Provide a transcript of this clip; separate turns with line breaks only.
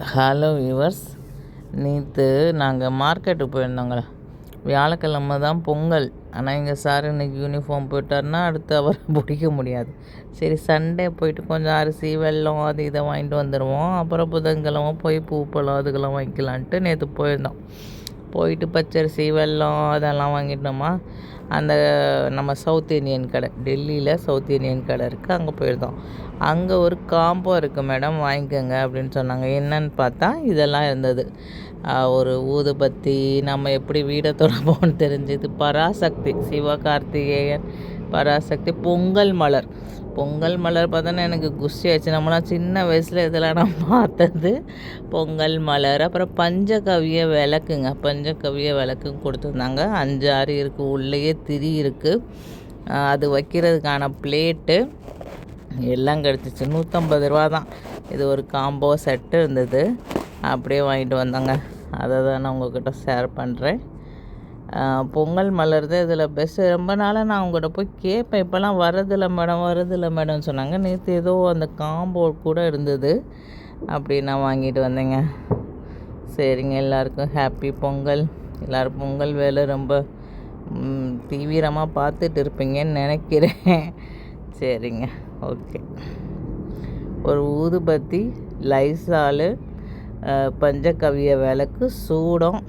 Hello viewers, நேற்று நாங்கள் மார்க்கெட்டுக்கு போயிருந்தோங்களே. வியாழக்கிழமை தான் பொங்கல். ஆனால் எங்கள் சார் இன்றைக்கி யூனிஃபார்ம் போயிட்டாருன்னா அடுத்து அவரை பிடிக்க முடியாது. சரி, சண்டே போயிட்டு கொஞ்சம் அரிசி வெல்லம் அது இதை வாங்கிட்டு வந்துடுவோம். அப்புறம் புதன்கிழமை போய் பூ பழம் அதுக்கெல்லாம் வாங்கிக்கலான்ட்டு நேற்று போயிருந்தோம். போயிட்டு பச்சரிசி வெல்லம் அதெல்லாம் வாங்கிட்டோமா. அந்த நம்ம சவுத் இண்டியன் கடை, டெல்லியில் சவுத் இண்டியன் கடை இருக்குது, அங்கே போயிருந்தோம். அங்கே ஒரு காம்போ இருக்குது மேடம், வாங்கிக்கோங்க அப்படின்னு சொன்னாங்க. என்னன்னு பார்த்தா இதெல்லாம் இருந்தது. ஒரு ஊதுபத்தி, நம்ம எப்படி வீடை தொடப்போம்னு தெரிஞ்சுது. பராசக்தி, சிவகார்த்திகேயன், பராசக்தி, பொங்கல் மலர். பொங்கல் மலர் பார்த்தோன்னா எனக்கு குஷி ஆச்சு. நம்மளாம் சின்ன வயசில் இதெல்லாம் நான் பார்த்தது. பொங்கல் மலர், அப்புறம் பஞ்சகவிய விளக்குங்க, பஞ்சகவிய விளக்கும் கொடுத்துருந்தாங்க. 5, 6 இருக்குது, உள்ளேயே திரி இருக்குது, அது வைக்கிறதுக்கான பிளேட்டு எல்லாம் கிடச்சிச்சு. 150 ரூபா தான். இது ஒரு காம்போ செட்டு இருந்தது, அப்படியே வாங்கிட்டு வந்தாங்க. அதை தான் நான் உங்கள்கிட்ட ஷேர் பண்ணுறேன். பொங்கல் மலர் தான் இதில் பெஸ்ட்டு. ரொம்ப நாளாக நான் அவங்ககிட்ட போய் கேட்பேன், இப்போல்லாம் வரதில்லை மேடம்னு சொன்னாங்க. நேற்று ஏதோ அந்த காம்போ கூட இருந்தது, அப்படி நான் வாங்கிட்டு வந்தேங்க. சரிங்க, எல்லாருக்கும் ஹாப்பி பொங்கல். எல்லோரும் பொங்கல் வேலை ரொம்ப தீவிரமாக பார்த்துட்டு இருப்பீங்கன்னு நினைக்கிறேன். சரிங்க, ஓகே. ஒரு ஊதுபத்தி, லைசாலு, பஞ்சகவிய விளக்கு, சூடம்,